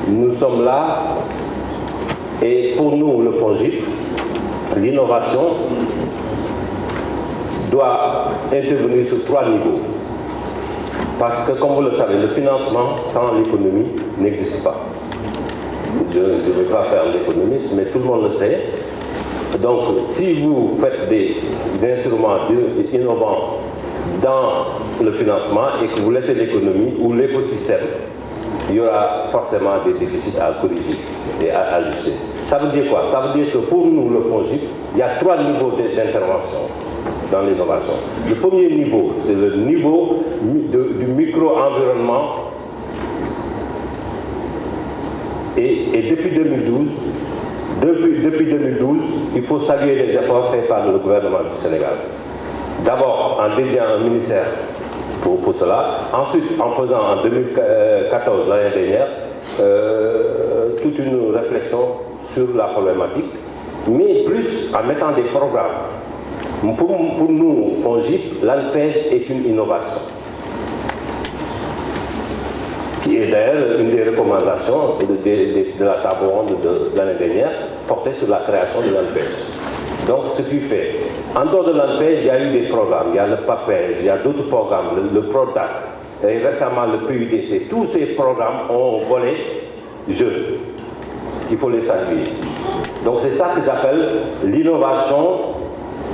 nous sommes là et pour nous, le FONGIP, l'innovation doit intervenir sur 3 niveaux. Parce que, comme vous le savez, le financement sans l'économie n'existe pas. Je ne vais pas faire l'économiste, mais tout le monde le sait. Donc, si vous faites des instruments innovants dans le financement et que vous laissez l'économie ou l'écosystème, il y aura forcément des déficits à corriger et à ajuster. Ça veut dire quoi? Ça veut dire que pour nous, le FONGIP, il y a 3 niveaux d'intervention dans l'innovation. Le premier niveau, c'est le niveau du micro-environnement. Et depuis 2012, il faut saluer les efforts faits par le gouvernement du Sénégal. D'abord en dédiant un ministère pour cela, ensuite en faisant en 2014, l'année dernière, toute une réflexion sur la problématique, mais plus en mettant des programmes. Pour nous, FONGIP, l'ANPEJ est une innovation, qui est d'ailleurs une des recommandations de la table ronde de l'année dernière, portée sur la création de l'ANPEJ. Donc, ce qui fait, en dehors de l'ANPEJ, il y a eu des programmes, il y a le PAPEJ, il y a d'autres programmes, le PRODAC, et récemment le PUDC. Tous ces programmes ont un volet jeunes. Il faut les saluer. Donc, c'est ça que j'appelle l'innovation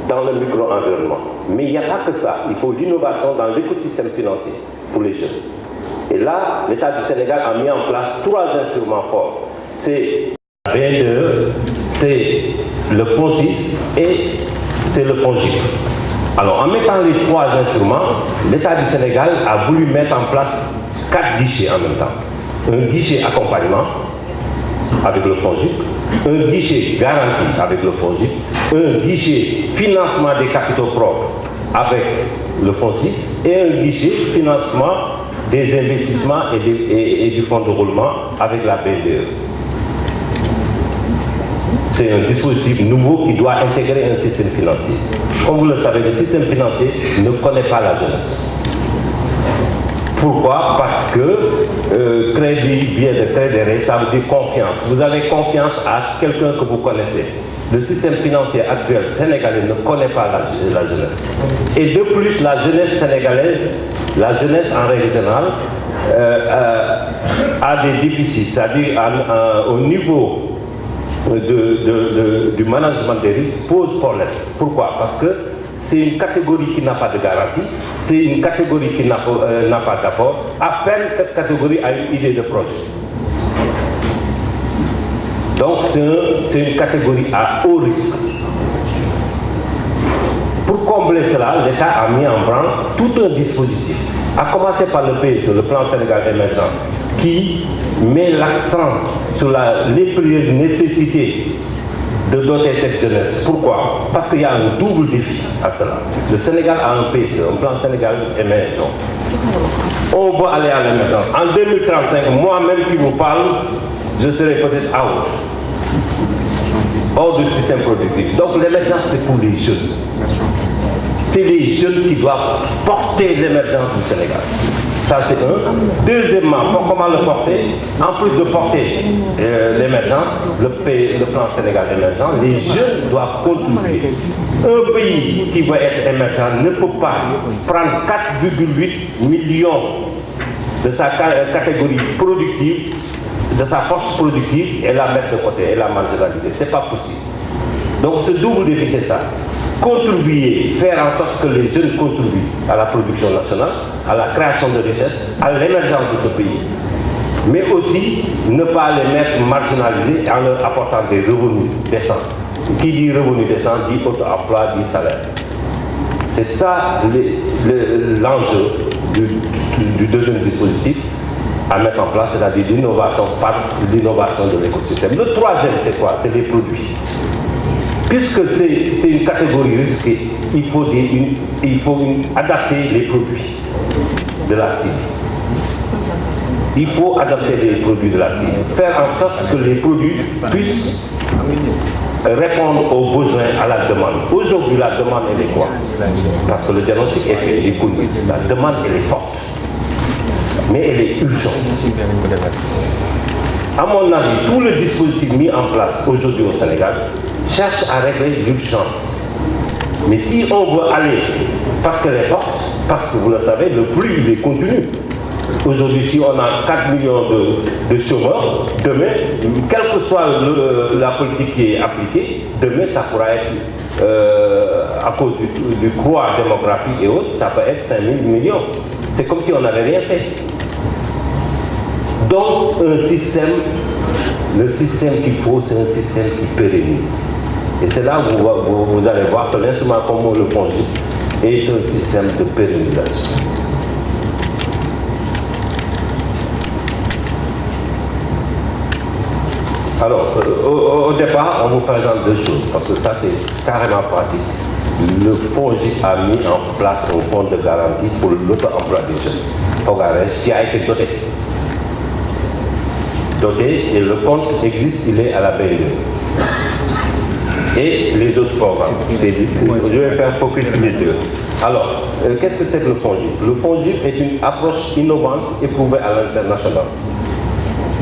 dans le micro-environnement. Mais il n'y a pas que ça, il faut l'innovation dans l'écosystème financier pour les jeunes. Et là, l'État du Sénégal a mis en place 3 instruments forts. C'est la BNDE, c'est le FONSIS et c'est le FONGIP. Alors, en mettant les 3 instruments, l'État du Sénégal a voulu mettre en place 4 guichets en même temps. Un guichet accompagnement avec le FONGIP, un guichet garantie avec le FONGIP, un guichet financement des capitaux propres avec le FONSIS et un guichet financement des investissements et du fonds de roulement avec la BNDE. C'est un dispositif nouveau qui doit intégrer un système financier. Comme vous le savez, le système financier ne connaît pas la jeunesse. Pourquoi? Parce que crédit vient de crédit, ça veut dire confiance. Vous avez confiance à quelqu'un que vous connaissez. Le système financier actuel sénégalais ne connaît pas la jeunesse. Et de plus, la jeunesse sénégalaise, la jeunesse en règle générale, a des déficits, c'est-à-dire au niveau du management des risques pose problème. Pourquoi? Parce que c'est une catégorie qui n'a pas de garantie, c'est une catégorie qui n'a pas d'apport. À peine cette catégorie a une idée de projet. Donc c'est une catégorie à haut risque. Pour combler cela, l'État a mis en branle tout un dispositif, à commencer par le PSE, le plan Sénégal émergent, qui met l'accent sur les premières nécessités de doter cette jeunesse. Pourquoi? Parce qu'il y a un double défi à cela. Le Sénégal a un PSE, un plan Sénégal émergent. On va aller à l'émergence. En 2035, moi-même qui vous parle, je serai peut-être out, hors du système productif. Donc l'émergence, c'est pour les jeunes. C'est les jeunes qui doivent porter l'émergence du Sénégal. Ça, c'est un. Deuxièmement, comment le porter? En plus de porter l'émergence, le plan Sénégal émergent, les jeunes doivent contribuer. Un pays qui va être émergent ne peut pas prendre 4,8 millions de sa catégorie productive, de sa force productive, et la mettre de côté et la marginaliser. Ce n'est pas possible. Donc ce double défi, c'est ça. Contribuer, faire en sorte que les jeunes contribuent à la production nationale, à la création de richesses, à l'émergence de ce pays. Mais aussi ne pas les mettre marginalisés en leur apportant des revenus décents. Qui dit revenus décents dit auto-emploi, dit salaire. C'est ça l'enjeu du deuxième dispositif à mettre en place, c'est-à-dire l'innovation par l'innovation de l'écosystème. Le troisième, c'est quoi? C'est les produits. Puisque c'est une catégorie risquée, il faut adapter les produits de la cible. Il faut adapter les produits de la cible. Faire en sorte que les produits puissent répondre aux besoins, à la demande. Aujourd'hui, la demande, elle est quoi? Parce que le diagnostic est fait, il est connu. La demande, elle est forte. Mais elle est urgente. À mon avis, tout le dispositif mis en place aujourd'hui au Sénégal cherche à régler l'urgence. Mais si on veut aller parce qu'elle est forte, parce que vous le savez, le flux il est continu. Aujourd'hui, si on a 4 millions de chômeurs, demain, quelle que soit la politique qui est appliquée, demain, ça pourra être, à cause du croix démographique et autres, ça peut être 5 000 millions. C'est comme si on n'avait rien fait. Donc, le système qu'il faut, c'est un système qui pérennise. Et c'est là où vous allez voir que l'instrument comme le FONGIP est un système de pérennisation. Alors, au départ, on vous présente deux choses, parce que ça c'est carrément pratique. Le FONGIP a mis en place un fonds de garantie pour l'auto-emploi des jeunes, FOGAREJ, qui a été doté. Et le compte existe, il est à la BNE. Et les autres programmes. Je vais faire focus sur les deux. Alors, qu'est-ce que c'est que le FONGIP? Le FONGIP est une approche innovante éprouvée à l'international.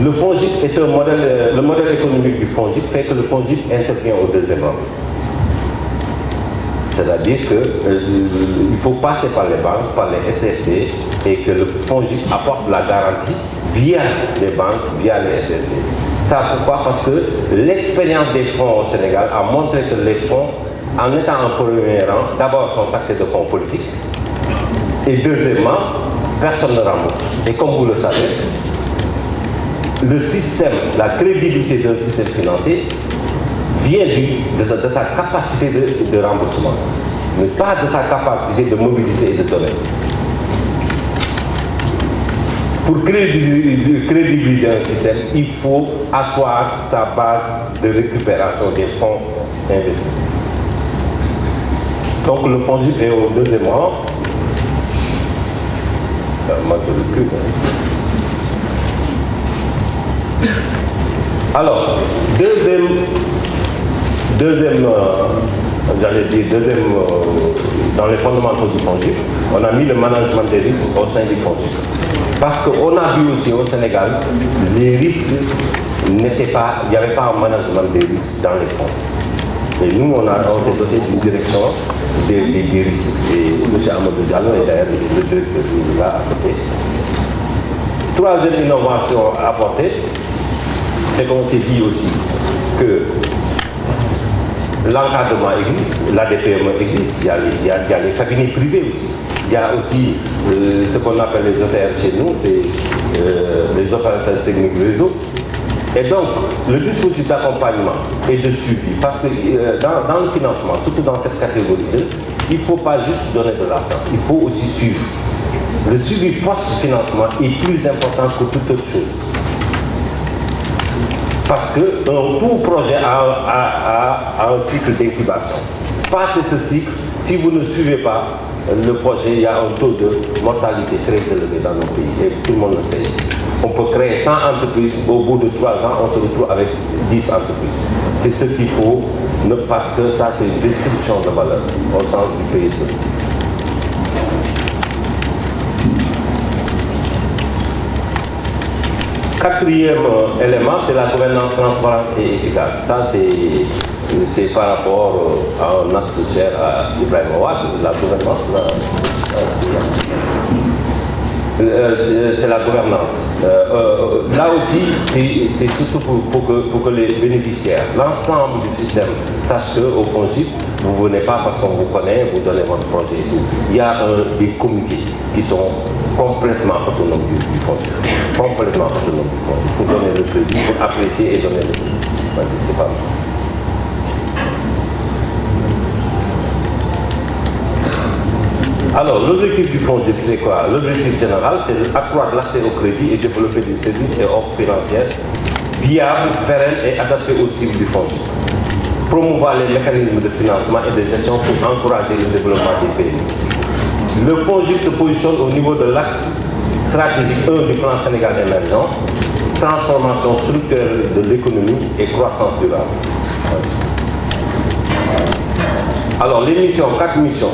Le FONGIP est un modèle, le modèle économique du FONGIP fait que le FONGIP intervient au deuxième rang. C'est-à-dire qu'il faut passer par les banques, par les SFD, et que le FONGIP apporte la garantie via les banques, via les SFD. Ça pourquoi? Parce que l'expérience des fonds au Sénégal a montré que les fonds, en étant en premier rang, d'abord sont taxés de fonds politiques, et deuxièmement, personne ne rembourse. Et comme vous le savez, le système, la crédibilité d'un système financier vient de sa capacité de remboursement, mais pas de sa capacité de mobiliser et de donner. Pour crédibiliser un système, il faut asseoir sa base de récupération des fonds investis. Donc le FONGIP est au deuxième rang. Alors, dans les fondamentaux du FONGIP, on a mis le management des risques au sein du FONGIP. Parce qu'on a vu aussi au Sénégal, les risques n'étaient pas, il n'y avait pas un management des risques dans les fonds. Et nous, on s'est doté d'une direction des risques. Et M. Amadou Diallo est d'ailleurs le directeur qui l'a apporté. Troisième innovation à apporter, c'est qu'on s'est dit aussi que l'encadrement existe, l'ADPME existe, il y a les cabinets privés aussi. Il y a aussi ce qu'on appelle les OTR chez nous, les opérateurs techniques réseau. Et donc, le dispositif d'accompagnement et de suivi, parce que dans le financement, surtout dans cette catégorie 2, il ne faut pas juste donner de l'argent, il faut aussi suivre. Le suivi post-financement est plus important que toute autre chose. Parce que tout projet a un cycle d'incubation. Passé ce cycle, si vous ne suivez pas le projet, il y a un taux de mortalité très élevé dans nos pays, et tout le monde le sait. On peut créer 100 entreprises, au bout de 3 ans, on se retrouve avec 10 entreprises. C'est ce qu'il faut, parce que ça, c'est une destruction de valeur au sens du PSE. Quatrième élément, c'est la gouvernance transparente et efficace. Ça, c'est par rapport à un axe cher à Ibrahim Ouad, la gouvernance. C'est la gouvernance. Là aussi, c'est surtout pour que les bénéficiaires, l'ensemble du système, sachent qu'au FONGIP, vous ne venez pas parce qu'on vous connaît, vous donnez votre projet et tout. Il y a des comités qui sont complètement autonomes du FONGIP. Complètement autonomes du FONGIP. Pour donner le crédit, pour apprécier et donner le crédit. C'est pas mal. Alors, l'objectif du FONGIP, c'est quoi? L'objectif général, c'est d'accroître l'accès au crédit et développer des services et offres financières viables, pérennes et adaptés aux cibles du FONGIP. Promouvoir les mécanismes de financement et de gestion pour encourager le développement des pays. Le FONGIP se positionne au niveau de l'axe stratégique 1 du plan Sénégal émergent, transformation structurelle de l'économie et croissance durable. Alors, les missions, 4 missions.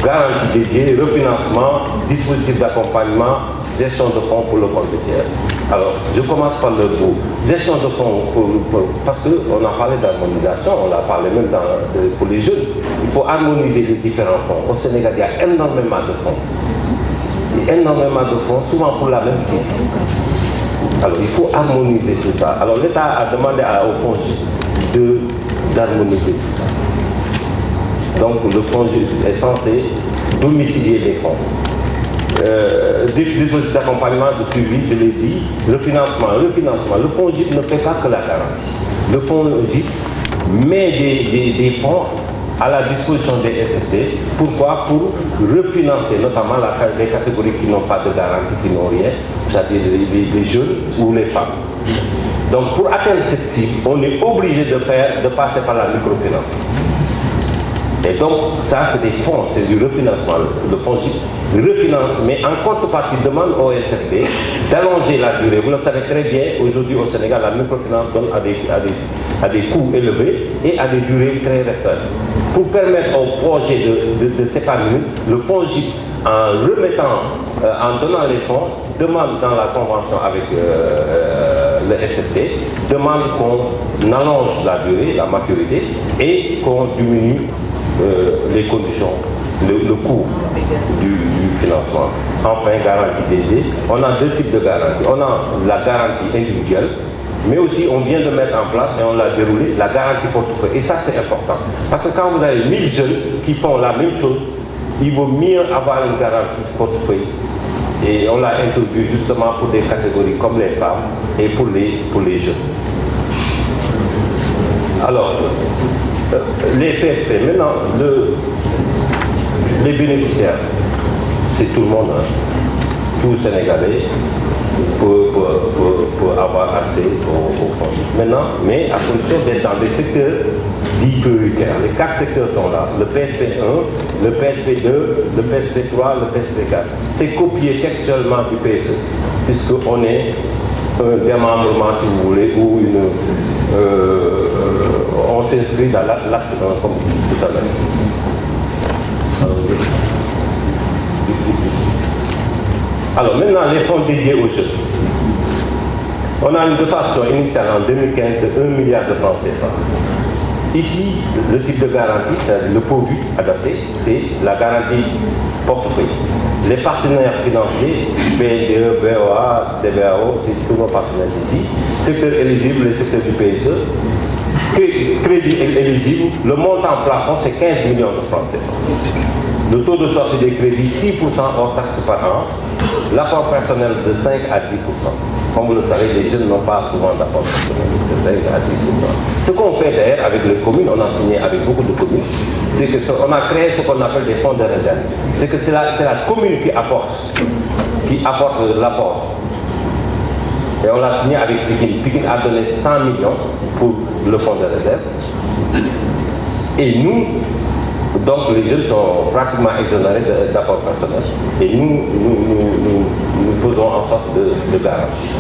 Garantie dédiée, refinancement, dispositif d'accompagnement, gestion de fonds pour le compte tiers. Alors, je commence par le bout. Gestion de fonds, parce qu'on a parlé d'harmonisation, on l'a parlé même pour les jeunes. Il faut harmoniser les différents fonds. Au Sénégal, il y a énormément de fonds. Énormément de fonds, souvent pour la même cible. Alors, il faut harmoniser tout ça. Alors, l'État a demandé au fonds d'harmoniser tout ça. Donc, le fonds est censé domicilier les fonds. Des dispositifs d'accompagnement, de suivi, je l'ai dit, le financement. Le fonds GIP ne fait pas que la garantie. Le fonds GIP met des fonds à la disposition des SSD. Pourquoi? Pour refinancer notamment les catégories qui n'ont pas de garantie, qui n'ont rien, c'est-à-dire les jeunes ou les femmes. Donc pour atteindre cette cible, on est obligé de passer par la microfinance. Et donc ça c'est des fonds, c'est du refinancement. Le fonds GIP refinance, mais en contrepartie demande au SFB d'allonger la durée. Vous le savez très bien, aujourd'hui au Sénégal, la microfinance donne à des coûts élevés et à des durées très restreintes. Pour permettre au projet de s'épanouir, le fonds GIP, en donnant les fonds, demande dans la convention avec le SFB, demande qu'on allonge la durée, la maturité, et qu'on diminue les conditions, le coût du financement. Enfin, garantie DG. On a deux types de garanties. On a la garantie individuelle, mais aussi on vient de mettre en place, et on l'a déroulé, la garantie portefeuille. Et ça, c'est important. Parce que quand vous avez 1000 jeunes qui font la même chose, il vaut mieux avoir une garantie portefeuille. Et on l'a introduit justement pour des catégories comme les femmes et pour les jeunes. Alors, les PSP, maintenant, les bénéficiaires, c'est tout le monde, hein, tout Sénégalais, pour avoir accès aux fonds. Maintenant, mais à condition d'être dans des secteurs dits prioritaires. Les 4 secteurs sont là, le PSP 1, le PSP 2, le PSP 3, le PSP 4. C'est copié textuellement du PSE, puisqu'on est un démembrement, si vous voulez, ou on s'inscrit dans l'acte comme tout à l'heure. Alors maintenant, les fonds dédiés aux jeunes. On a une dotation initiale en 2015 de 1 milliard de francs CFA. Ici, le type de garantie, c'est le produit adapté, c'est la garantie portefeuille. Les partenaires financiers, BNDE, BOA, CBAO, c'est tous nos partenaires ici. Secteur éligible, les secteurs du PSE. Crédit éligible, le montant plafond, c'est 15 millions de francs CFA. Le taux de sortie des crédits, 6% hors taxe par an. L'apport personnel de 5 à 10%. Comme vous le savez, les jeunes n'ont pas souvent d'apport personnel de 5 à 10%. Ce qu'on fait d'ailleurs avec les communes, on a signé avec beaucoup de communes, c'est qu'on a créé ce qu'on appelle des fonds de réserve. C'est que c'est la commune qui apporte l'apport. Et on l'a signé avec Pikine. Pikine a donné 100 millions pour le fonds de réserve. Et nous, donc les jeunes sont pratiquement exonérés d'apport personnel. Et nous faisons en sorte de garantie.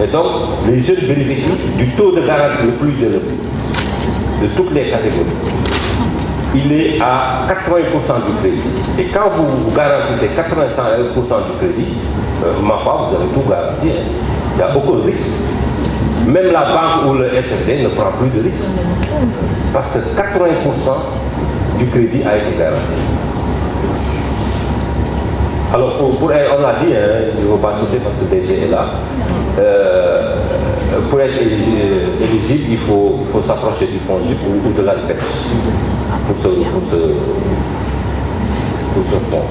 Et donc, les jeunes bénéficient du taux de garantie le plus élevé de toutes les catégories. Il est à 80% du crédit. Et quand vous garantissez 85% du crédit, ma foi, vous avez tout garanti. Il n'y a aucun risque. Même la banque ou le SFD ne prend plus de risque. Parce que 80% du crédit a été garanti. Alors, on l'a dit, hein, je ne vais pas sauter parce que DG est là. Pour être éligible, il faut s'approcher du fonds GIP ou de l'ALPEC pour ce fonds.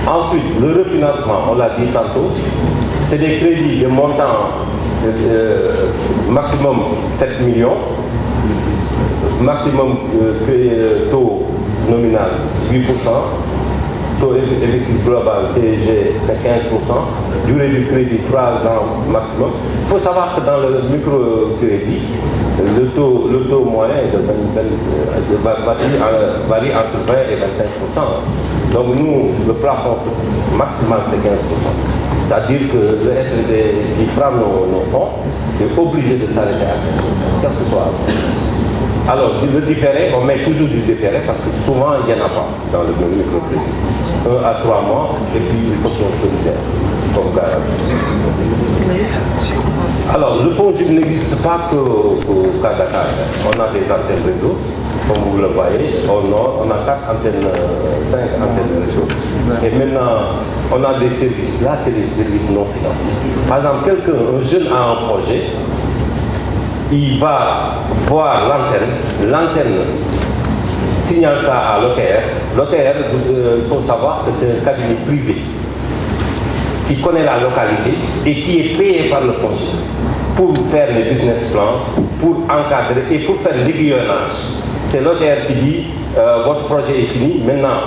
Ensuite, le refinancement, on l'a dit tantôt, c'est des crédits de montant maximum 7 millions, maximum taux nominal 8%, taux effectif global TG c'est 15%, durée du crédit 3 ans maximum. Il faut savoir que dans le microcrédit, le taux moyen varie entre 20 et 25%. Donc nous, le plafond maximal c'est 15%. C'est-à-dire que le SVD qui prend nos fonds est obligé de s'arrêter à 15%, quel que soit. Alors, le différé, on met toujours du différé parce que souvent il n'y en a pas dans le microcrédit. 1 à 3 mois, et puis il faut qu'on se libère comme garantie. Alors, le FONGIP n'existe pas qu'au cas Dakar. On a des antennes réseau, comme vous le voyez. Au nord, on a 5 antennes réseau. Et maintenant, on a des services. Là, c'est des services non financiers. Par exemple, un jeune a un projet, il va voir l'antenne signale ça à l'OTR. L'OTR, il faut savoir que c'est un cabinet privé qui connaît la localité et qui est payé par le FONGIP pour faire les business plans, pour encadrer et pour faire l'aiguillonnage. C'est l'OTR qui dit votre projet est fini, maintenant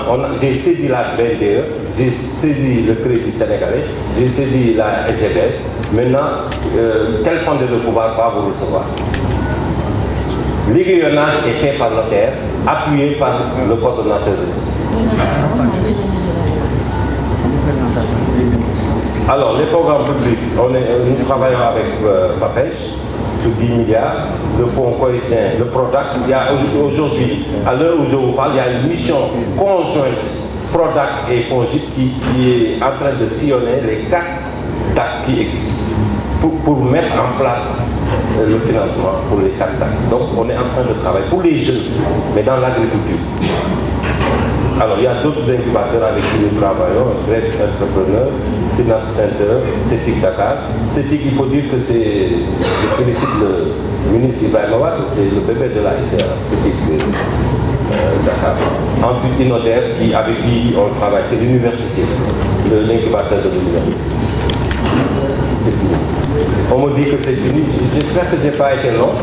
j'ai saisi la BNDE, j'ai saisi le Crédit Sénégalais, j'ai saisi la SGBS, maintenant tel fondé de pouvoir va vous recevoir. L'aiguillonnage est fait par l'OTR, appuyé par le coordonnateur. Alors, les programmes publics, nous travaillons avec FAPEJ sur 10 milliards, le fonds cohésien, le PRODAC. Il y a aujourd'hui, à l'heure où je vous parle, il y a une mission conjointe PRODAC et FONGIP qui est en train de sillonner les 4 DAC qui existent pour mettre en place le financement pour les 4 DAC. Donc, on est en train de travailler pour les jeunes, mais dans l'agriculture. Alors, il y a d'autres incubateurs avec qui nous travaillons, Grèce Entrepreneur, Synapse Center, CETIC Dakar. CETIC, il faut dire que c'est, je félicite le ministre Ibrahima Wade, c'est le bébé de la SRA, CETIC Dakar. Ensuite, Innodev, avec qui on travaille, c'est l'université, l'incubateur de l'université. On me dit que c'est fini, j'espère que je n'ai pas été long.